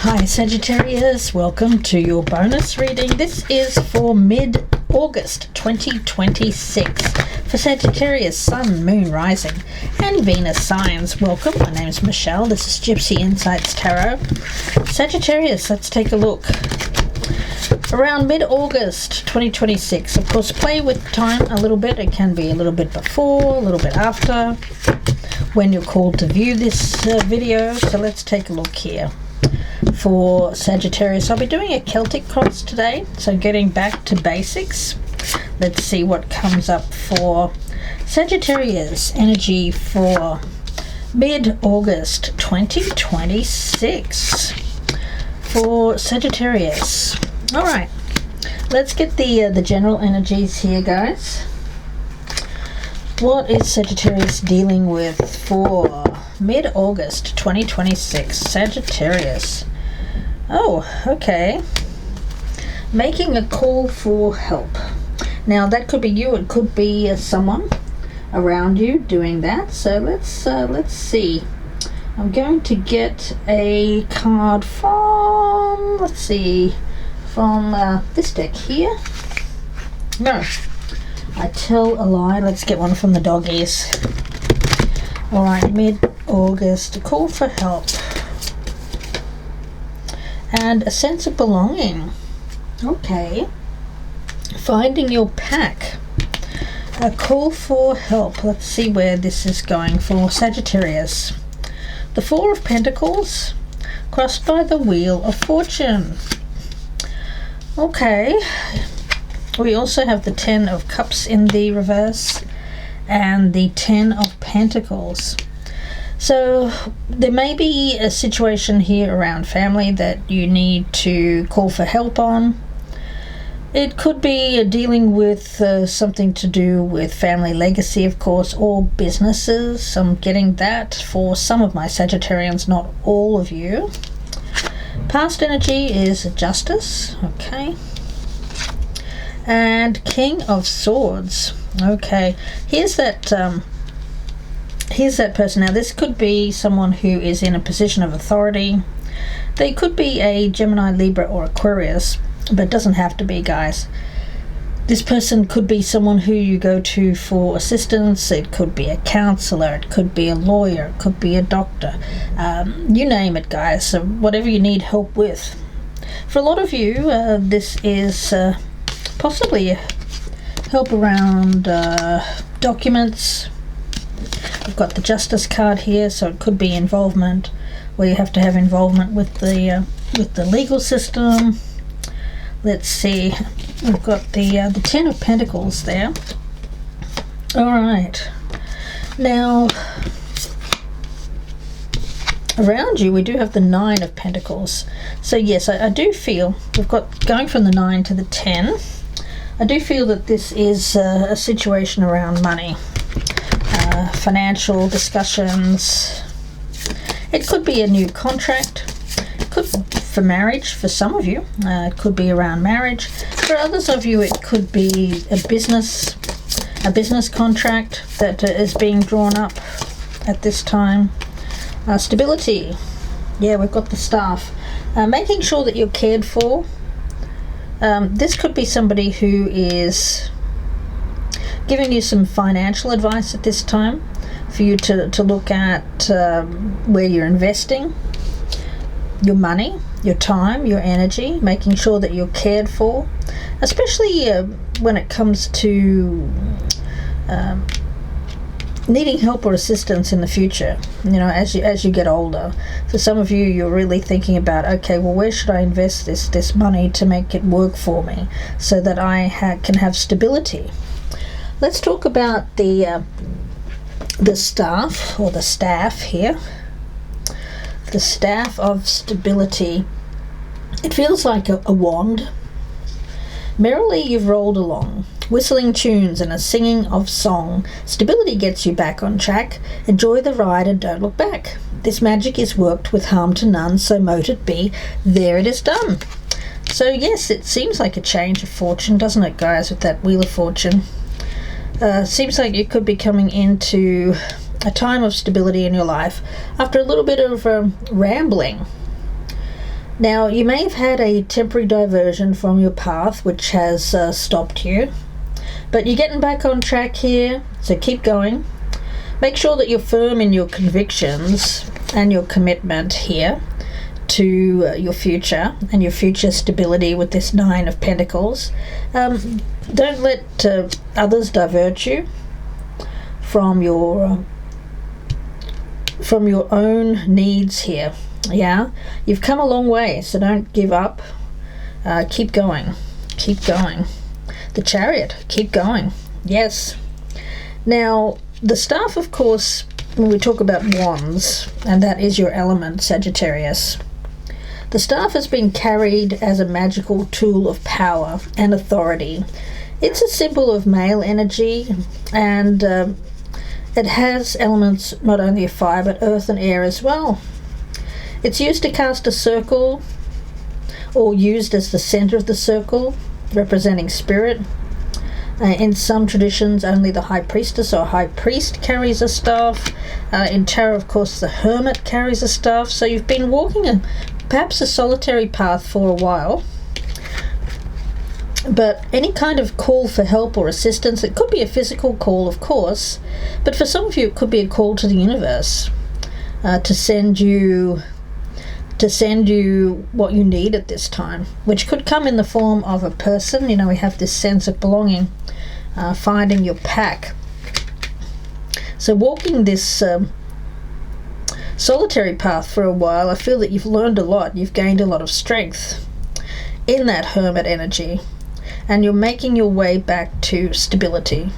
Hi Sagittarius, welcome to your bonus reading. This is for mid-August 2026 for Sagittarius, Sun, Moon, Rising and Venus signs. Welcome, my name is Michelle, this is Gypsy Insights Tarot. Sagittarius, let's take a look. Around mid-August 2026, of course play with time a little bit. It can be a little bit before, a little bit after, when you're called to view this video. So let's take a look here. For Sagittarius, I'll be doing a Celtic cross today, so getting back to basics. Let's see what comes up for Sagittarius energy for mid-August 2026 for Sagittarius. All right, let's get the general energies here, guys. What is Sagittarius dealing with for mid-August 2026? Sagittarius. Oh, okay. Making a call for help. Now that could be you, it could be someone around you doing that. So let's see. I'm going to get a card from, let's see, from this deck here. No, I tell a lie. Let's get one from the doggies. All right, mid-August, a call for help. And a sense of belonging. Okay. Finding your pack. A call for help. Let's see where this is going for Sagittarius. The Four of Pentacles crossed by the Wheel of Fortune. Okay. We also have the Ten of Cups in the reverse and the Ten of Pentacles. So there may be a situation here around family that you need to call for help on. It could be dealing with something to do with family legacy, of course, or businesses. I'm getting that for some of my Sagittarians, not all of you. Past energy is Justice, okay. And King of Swords. Okay, here's that person. Now this could be someone who is in a position of authority. They could be a Gemini, Libra or Aquarius, but it doesn't have to be, guys. This person could be someone who you go to for assistance. It could be a counselor, it could be a lawyer, it could be a doctor, you name it, guys. So whatever you need help with. For a lot of you, this is possibly help around documents. We've got the Justice card here, so it could be involvement, where you have to have involvement with the legal system. Let's see, we've got the Ten of Pentacles there. All right, now around you we do have the Nine of Pentacles. So yes, I do feel we've got going from the 9 to the 10. I do feel that this is a situation around money, financial discussions. It could be a new contract. It could for marriage for some of you. It could be around marriage. For others of you, it could be a business contract that is being drawn up at this time. Stability. Yeah, we've got the Staff. Making sure that you're cared for. This could be somebody who is giving you some financial advice at this time for you to look at where you're investing your money, your time, your energy, making sure that you're cared for, especially when it comes to needing help or assistance in the future, you know, as you get older. For some of you, you're really thinking about, okay, well, where should I invest this money to make it work for me so that I can have stability. Let's talk about the staff, or the staff here. The Staff of Stability. It feels like a wand. Merrily you've rolled along, whistling tunes and a singing of song. Stability gets you back on track. Enjoy the ride and don't look back. This magic is worked with harm to none, so mote it be. There it is done. So yes, it seems like a change of fortune, doesn't it, guys, with that Wheel of Fortune? Seems like you could be coming into a time of stability in your life after a little bit of rambling. Now, you may have had a temporary diversion from your path, which has stopped you, but you're getting back on track here, so keep going. Make sure that you're firm in your convictions and your commitment here to your future and your future stability with this Nine of Pentacles. Don't let others divert you from your own needs here. Yeah, you've come a long way, so don't give up. Keep going. Keep going. The Chariot, keep going. Yes. Now, the staff, of course, when we talk about wands, and that is your element, Sagittarius, the staff has been carried as a magical tool of power and authority. It's a symbol of male energy, and it has elements not only of fire but earth and air as well. It's used to cast a circle, or used as the center of the circle, representing spirit. In some traditions, only the high priestess or high priest carries a staff. In tarot, of course, the hermit carries a staff. So you've been walking perhaps a solitary path for a while. But any kind of call for help or assistance, it could be a physical call, of course, but for some of you it could be a call to the universe to send you what you need at this time, which could come in the form of a person. You know, we have this sense of belonging, finding your pack. So walking this solitary path for a while, I feel that you've learned a lot. You've gained a lot of strength in that hermit energy, and you're making your way back to stability.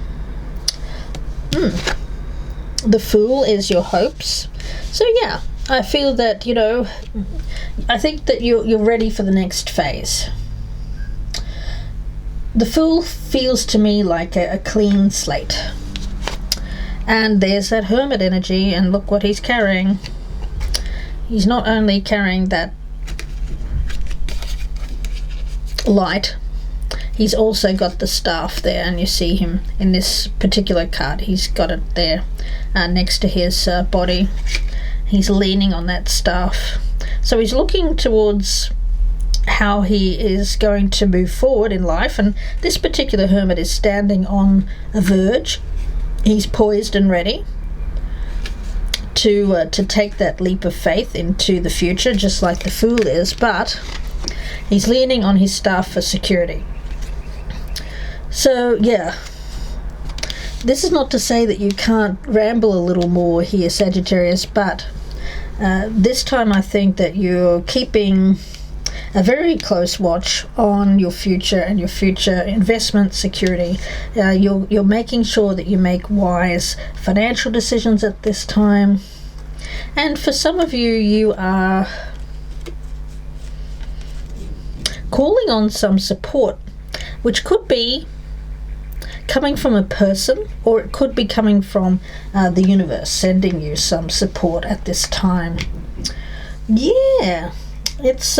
The Fool is your hopes. So yeah, I feel that, you know, I think that you're ready for the next phase. The Fool feels to me like a clean slate. And there's that hermit energy, and look what he's carrying. He's not only carrying that light, he's also got the staff there, and you see him in this particular card. He's got it there next to his body. He's leaning on that staff. So he's looking towards how he is going to move forward in life, and this particular hermit is standing on a verge. He's poised and ready to take that leap of faith into the future, just like the Fool is, but he's leaning on his staff for security. So yeah, this is not to say that you can't ramble a little more here, Sagittarius, but this time I think that you're keeping a very close watch on your future and your future investment security. You're making sure that you make wise financial decisions at this time. And for some of you, you are calling on some support, which could be coming from a person, or it could be coming from the universe sending you some support at this time. Yeah, it's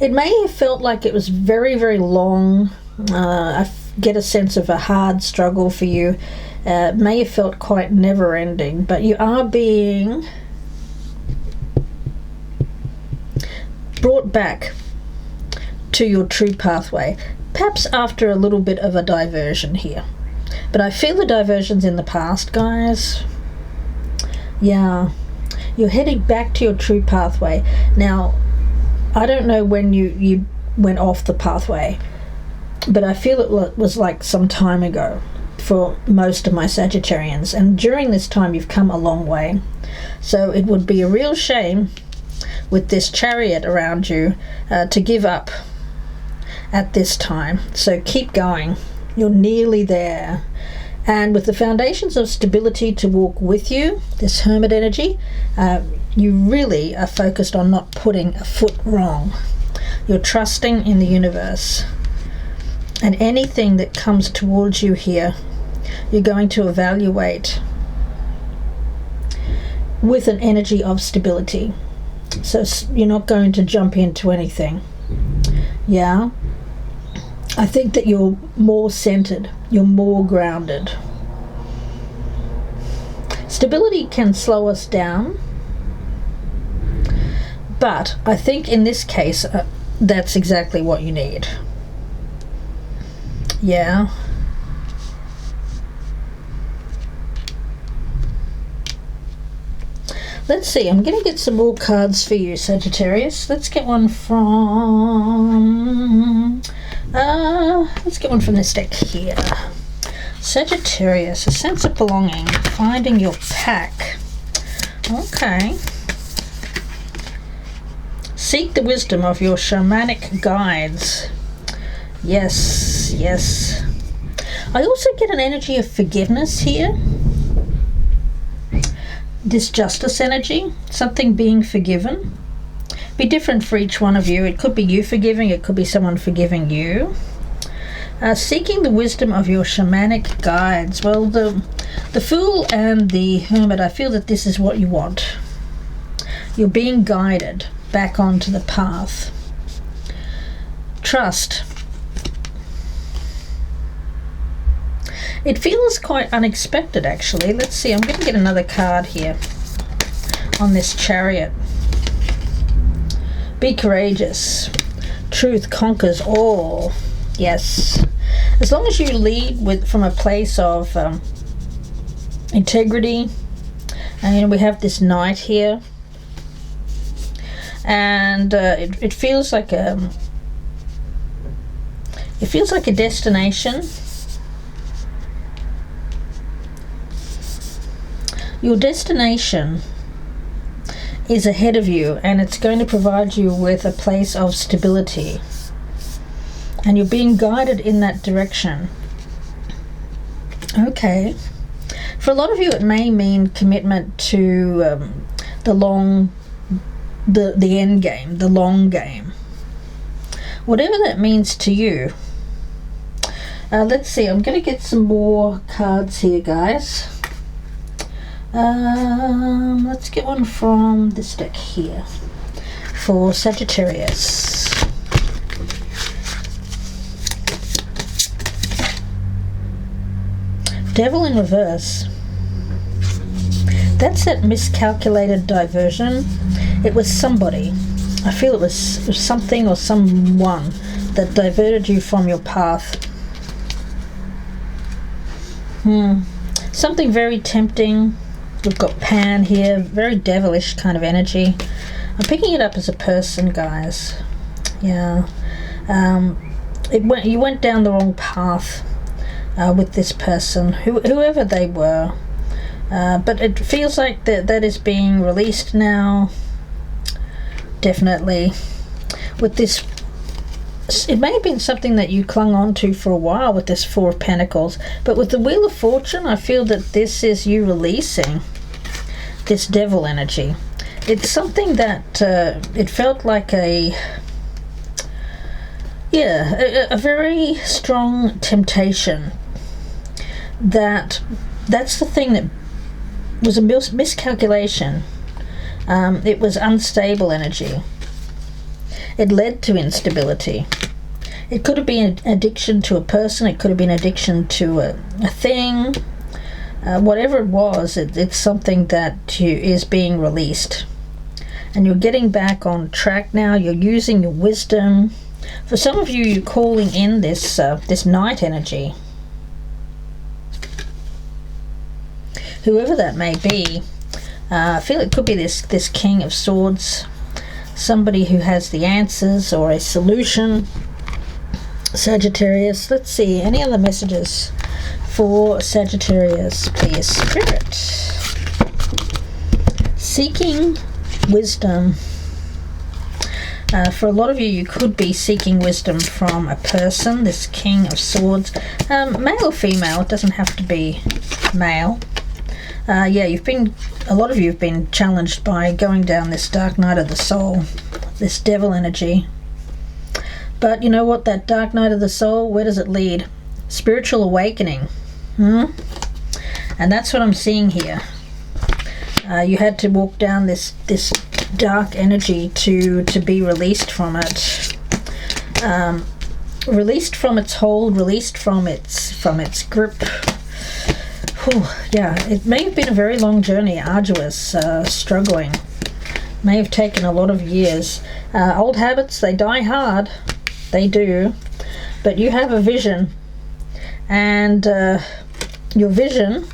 it may have felt like it was very, very long. I get a sense of a hard struggle for you. It may have felt quite never-ending, but you are being brought back to your true pathway, perhaps after a little bit of a diversion here. But I feel the diversion's in the past, guys. Yeah, you're heading back to your true pathway. Now, I don't know when you went off the pathway, but I feel it was like some time ago for most of my Sagittarians, and during this time you've come a long way. So it would be a real shame with this Chariot around you to give up at this time. So keep going, you're nearly there. And with the foundations of stability to walk with you, this hermit energy, you really are focused on not putting a foot wrong. You're trusting in the universe, and anything that comes towards you here, you're going to evaluate with an energy of stability. So you're not going to jump into anything. Yeah, I think that you're more centered, you're more grounded. Stability can slow us down, But I think in this case, that's exactly what you need. Yeah. Let's see, I'm going to get some more cards for you, Sagittarius. Let's get one from... let's get one from this deck here. Sagittarius, a sense of belonging, finding your pack. Okay. Seek the wisdom of your shamanic guides. Yes, yes. I also get an energy of forgiveness here. This justice energy, something being forgiven. Be different for each one of you. It could be you forgiving, it could be someone forgiving you. Seeking the wisdom of your shamanic guides. Well, the Fool and the Hermit, I feel that this is what you want. You're being guided back onto the path. Trust. It feels quite unexpected, actually. Let's see, I'm going to get another card here on this Chariot. Be courageous. Truth conquers all. Yes. As long as you lead from a place of integrity. And we have this Knight here. And it feels like a destination. Your destination is ahead of you, and it's going to provide you with a place of stability. And you're being guided in that direction. Okay. For a lot of you, it may mean commitment to the end game, the long game. Whatever that means to you. Let's see, I'm going to get some more cards here, guys. Let's get one from this deck here for Sagittarius. Devil in reverse. That's that miscalculated diversion. It was somebody. I feel it was something or someone that diverted you from your path. Something very tempting. We've got Pan here, very devilish kind of energy. I'm picking it up as a person, guys. Yeah. You went down the wrong path with this person, whoever they were. But it feels like that is being released now. Definitely. With this, it may have been something that you clung on to for a while with this Four of Pentacles, but with the Wheel of Fortune, I feel that this is you releasing this devil energy. It's something that it felt like a very strong temptation. That's the thing that was a miscalculation. It was unstable energy. It led to instability. It could have been an addiction to a person. It could have been addiction to a thing. Whatever it was, it's something that is being released. And you're getting back on track now. You're using your wisdom. For some of you, you're calling in this Knight energy. Whoever that may be, I feel it could be this King of Swords. Somebody who has the answers or a solution. Sagittarius. Let's see, any other messages for Sagittarius, please? Spirit. Seeking wisdom. For a lot of you, you could be seeking wisdom from a person, this King of Swords. Male or female, it doesn't have to be male. A lot of you have been challenged by going down this dark night of the soul, this devil energy. But you know what, that dark night of the soul, where does it lead? Spiritual awakening. And that's what I'm seeing here. You had to walk down this dark energy to be released from it. Released from its hold, released from its grip. Yeah, it may have been a very long journey, arduous, struggling. May have taken a lot of years. Old habits, they die hard. They do. But you have a vision. And your vision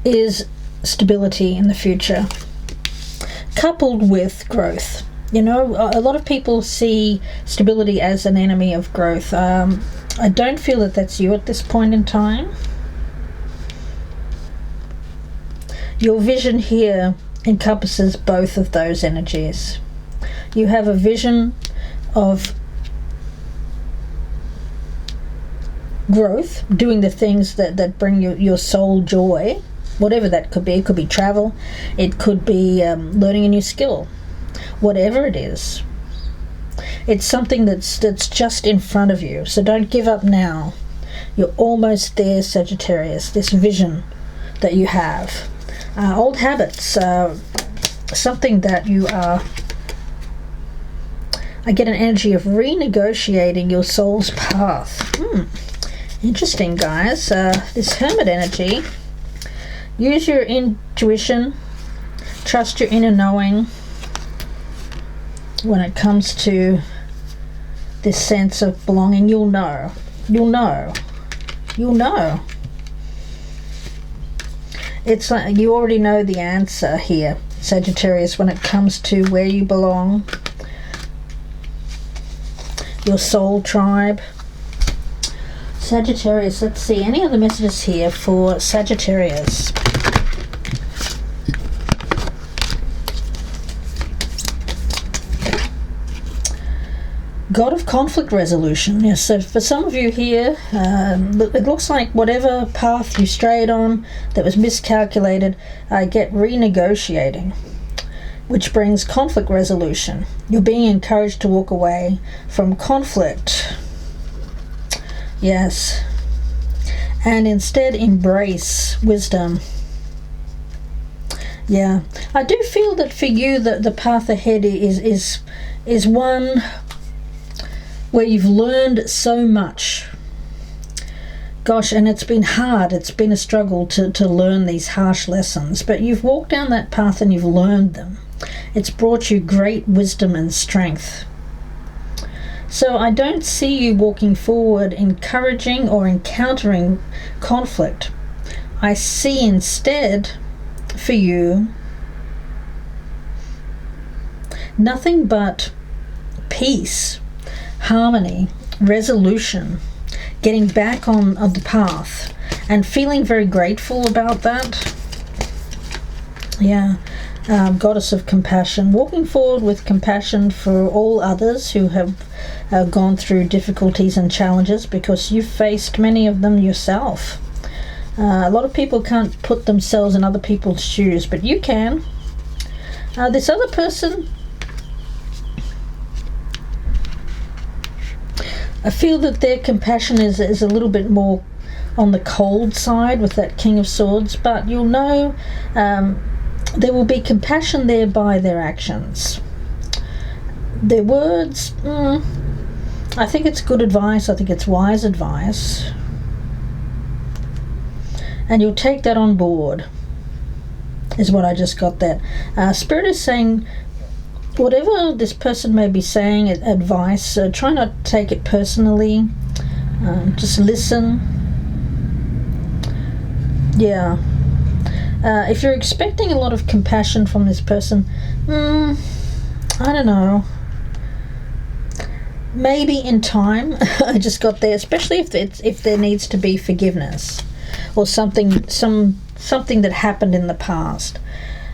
is stability in the future, coupled with growth. You know, a lot of people see stability as an enemy of growth. I don't feel that that's you at this point in time. Your vision here encompasses both of those energies. You have a vision of growth, doing the things that bring your soul joy, whatever that could be. It could be travel, it could be learning a new skill, whatever it is. It's something that's just in front of you, so don't give up now. You're almost there, Sagittarius. This vision that you have. Old habits, something that you are... I get an energy of renegotiating your soul's path. Interesting, guys. This Hermit energy. Use your intuition. Trust your inner knowing when it comes to this sense of belonging. You'll know. You'll know. You'll know. It's like you already know the answer here, Sagittarius, when it comes to where you belong. Your soul tribe. Sagittarius, let's see. Any other messages here for Sagittarius? God of conflict resolution. Yes, so for some of you here, it looks like whatever path you strayed on that was miscalculated, get renegotiating, which brings conflict resolution. You're being encouraged to walk away from conflict. Yes. And instead embrace wisdom. Yeah. I do feel that for you the path ahead is one where you've learned so much. Gosh, and it's been hard. It's been a struggle to learn these harsh lessons. But you've walked down that path and you've learned them. It's brought you great wisdom and strength. So I don't see you walking forward encouraging or encountering conflict. I see instead for you nothing but peace, harmony, resolution, getting back on the path and feeling very grateful about that. Yeah. Goddess of compassion, walking forward with compassion for all others who have gone through difficulties and challenges, because you've faced many of them yourself. A lot of people can't put themselves in other people's shoes, but you can. This other person, I feel that their compassion is a little bit more on the cold side with that King of Swords, but you'll know there will be compassion there by their actions. Their words, I think it's good advice. I think it's wise advice. And you'll take that on board, is what I just got that. Spirit is saying, whatever this person may be saying, advice, try not to take it personally. Just listen. Yeah. If you're expecting a lot of compassion from this person, I don't know. Maybe in time. I just got there, especially if there needs to be forgiveness or something that happened in the past.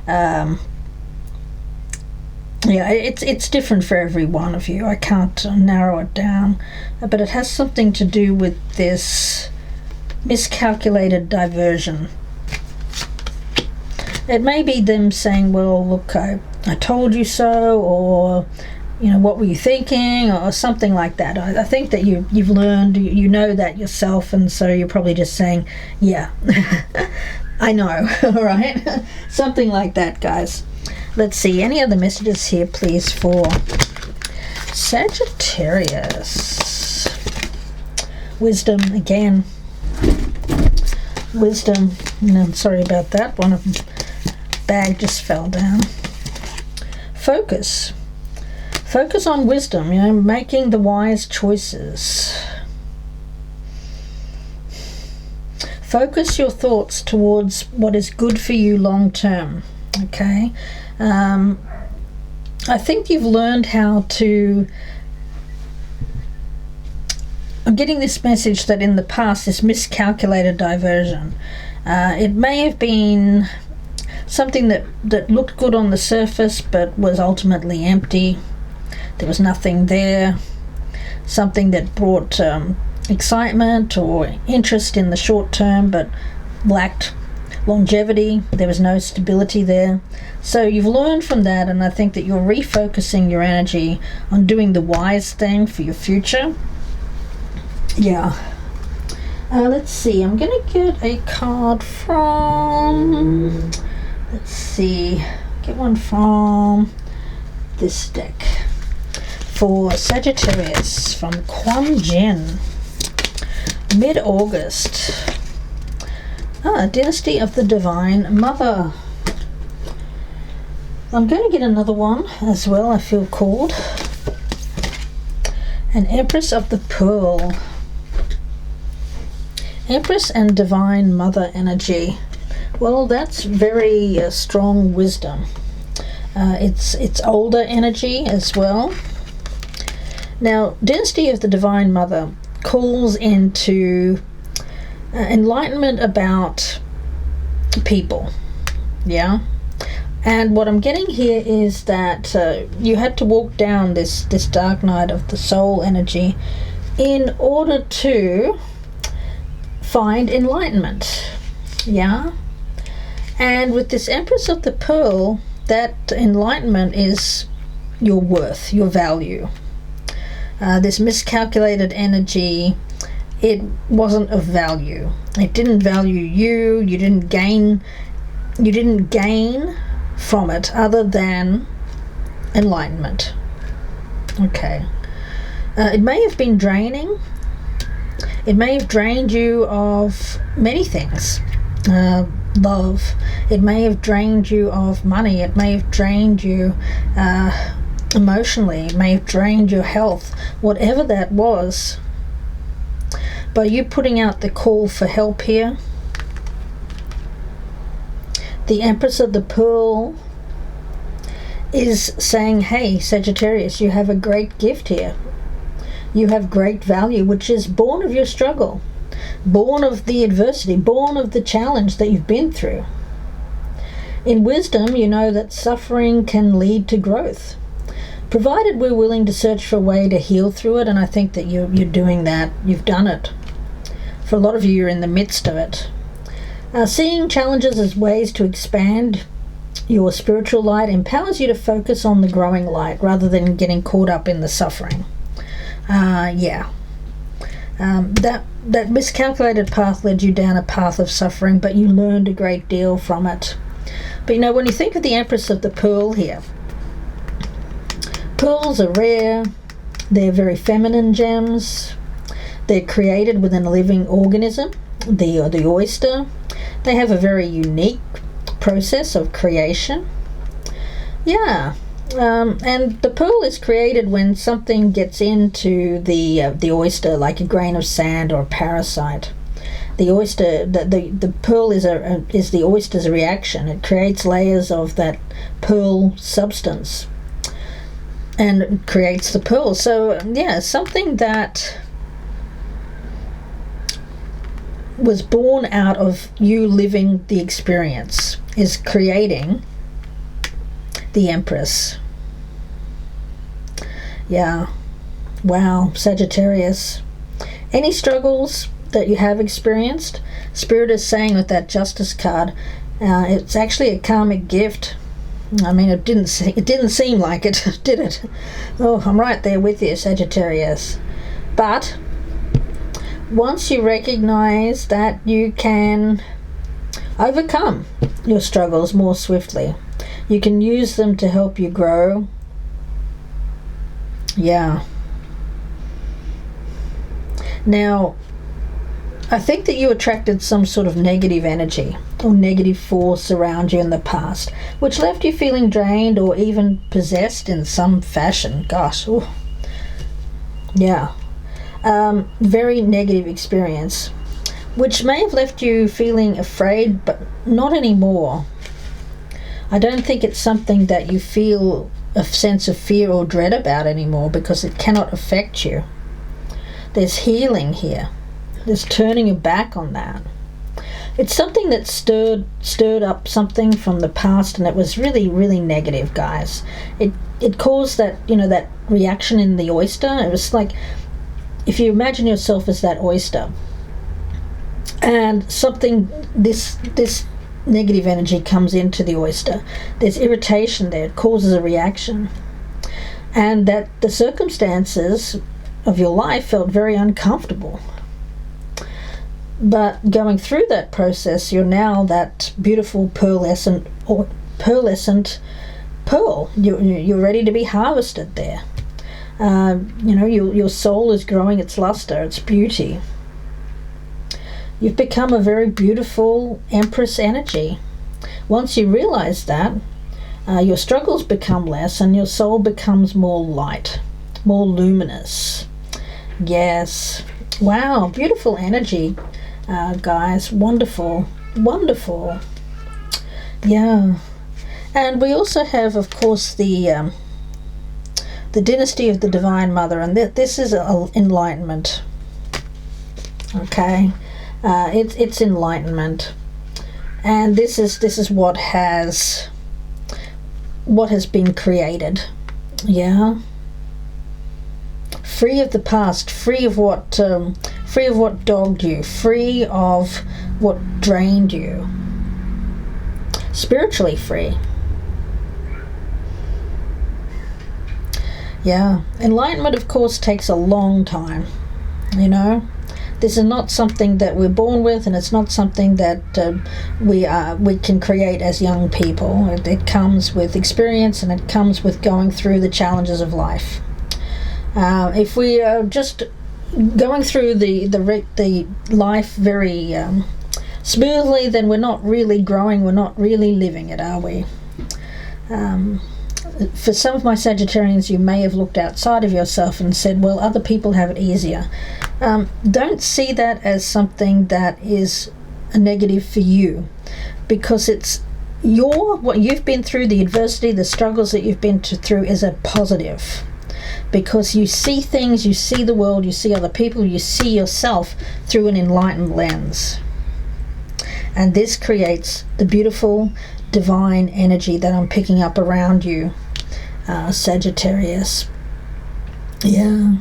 Yeah, it's different for every one of you. I can't narrow it down, but it has something to do with this miscalculated diversion. It may be them saying, well, look, I told you so, or, you know, what were you thinking, or something like that. I think that you've learned, you know that yourself, and so you're probably just saying, yeah, I know, all right? Something like that, guys. Let's see, any other messages here, please, for Sagittarius? Wisdom, again. Wisdom, no, sorry about that, one of them bag just fell down. Focus. Focus on wisdom, making the wise choices. Focus your thoughts towards what is good for you long term. Okay? I think you've learned how to... I'm getting this message that in the past, this miscalculated diversion, it may have been something that looked good on the surface but was ultimately empty. There was nothing there. Something that brought excitement or interest in the short term but lacked longevity. There was no stability there. So you've learned from that, and I think that you're refocusing your energy on doing the wise thing for your future. Yeah. Let's see. I'm going to get a card from... Let's see. Get one from this deck. For Sagittarius from Kwon Jin. Mid-August. Dynasty of the Divine Mother. I'm going to get another one as well, I feel called. An Empress of the Pearl. Empress and Divine Mother energy. Well, that's very strong wisdom. It's older energy as well. Now, Dynasty of the Divine Mother calls into enlightenment about people. Yeah? And what I'm getting here is that you had to walk down this dark night of the soul energy in order to find enlightenment. Yeah? And with this Empress of the Pearl, that enlightenment is your worth, your value. This miscalculated energy, it wasn't of value. It didn't value you. You didn't gain from it other than enlightenment. Okay. It may have been draining. It may have drained you of many things. Love. It may have drained you of money. It may have drained you emotionally. It may have drained your health. Whatever that was, by you putting out the call for help here, the Empress of the Pearl is saying, hey, Sagittarius, you have a great gift here. You have great value, which is born of your struggle, born of the adversity, born of the challenge that you've been through. In wisdom, you know that suffering can lead to growth, provided we're willing to search for a way to heal through it, and I think that you're doing that. You've done it. For a lot of you, you're in the midst of it. Seeing challenges as ways to expand your spiritual light empowers you to focus on the growing light rather than getting caught up in the suffering. That miscalculated path led you down a path of suffering, but you learned a great deal from it. But when you think of the Empress of the Pearl here, pearls are rare. They're very feminine gems. They're created within a living organism, the oyster. They have a very unique process of creation. Yeah. And the pearl is created when something gets into the oyster, like a grain of sand or a parasite. The oyster, the pearl is the oyster's reaction. It creates layers of that pearl substance and creates the pearl. So something that was born out of you living the experience is creating the Empress. Yeah. Wow, Sagittarius. Any struggles that you have experienced, Spirit is saying with that Justice card, it's actually a karmic gift. I mean, it didn't seem like it, did it? Oh, I'm right there with you, Sagittarius. But once you recognize that you can overcome your struggles more swiftly, you can use them to help you grow. Yeah. Now, I think that you attracted some sort of negative energy or negative force around you in the past, which left you feeling drained or even possessed in some fashion. Gosh, ooh. Yeah. Very negative experience, which may have left you feeling afraid, but not anymore. I don't think it's something that you feel a sense of fear or dread about anymore, because it cannot affect you. There's healing here. There's turning your back on that. It's something that stirred up something from the past, and it was really, really negative, guys. It caused that, that reaction in the oyster. It was like, if you imagine yourself as that oyster, and this negative energy comes into the oyster, there's irritation there. It causes a reaction, and that the circumstances of your life felt very uncomfortable. But going through that process, you're now that beautiful pearlescent pearl. You're ready to be harvested there. Your soul is growing its luster, its beauty. You've become a very beautiful Empress energy. Once you realize that, your struggles become less and your soul becomes more light, more luminous. Yes. Wow, beautiful energy, guys. Wonderful. Wonderful. Yeah. And we also have, of course, the dynasty of the Divine Mother, and this is enlightenment. Okay. It's enlightenment, and this is what has been created. Yeah, free of the past, free of what dogged you, free of what drained you, spiritually free. Yeah, enlightenment, of course, takes a long time. This is not something that we're born with, and it's not something that we can create as young people. It comes with experience, and it comes with going through the challenges of life. If we are just going through the life very smoothly, then we're not really growing. We're not really living it, are we? For some of my Sagittarians, you may have looked outside of yourself and said, well, other people have it easier. Don't see that as something that is a negative for you, because it's what you've been through, the adversity, the struggles that you've been through is a positive, because you see things, you see the world, you see other people, you see yourself through an enlightened lens. And this creates the beautiful divine energy that I'm picking up around you, Sagittarius. Yeah.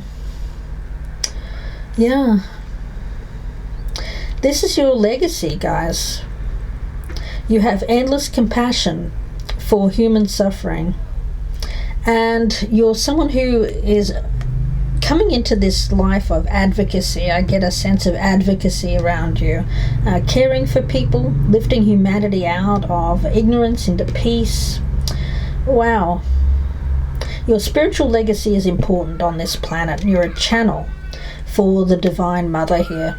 This is your legacy, guys. You have endless compassion for human suffering, and you're someone who is coming into this life of advocacy. I get a sense of advocacy around you, caring for people, lifting humanity out of ignorance into peace. Wow. Your spiritual legacy is important on this planet. You're a channel for the Divine Mother here.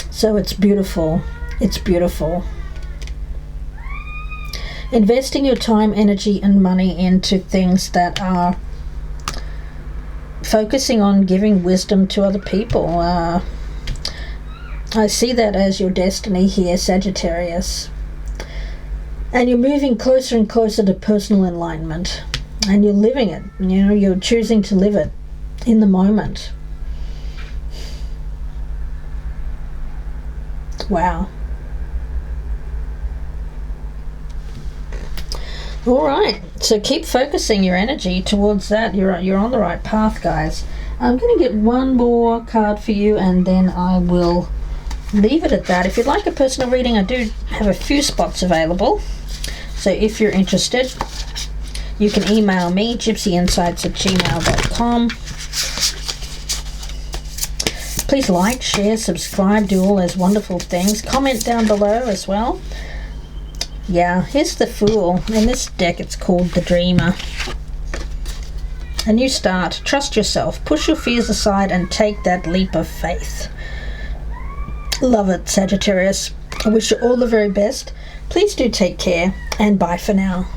So it's beautiful. It's beautiful. Investing your time, energy, and money into things that are focusing on giving wisdom to other people. I see that as your destiny here, Sagittarius. And you're moving closer and closer to personal enlightenment. And you're living it. You're choosing to live it in the moment. Wow. All right, so keep focusing your energy towards that. You're on the right path, guys. I'm going to get one more card for you, and then I will leave it at that. If you'd like a personal reading, I do have a few spots available. So if you're interested, you can email me, gypsyinsights@gmail.com. Please like, share, subscribe, do all those wonderful things. Comment down below as well. Yeah, here's the Fool. In this deck, it's called the Dreamer. A new start. Trust yourself. Push your fears aside and take that leap of faith. Love it, Sagittarius. I wish you all the very best. Please do take care, and bye for now.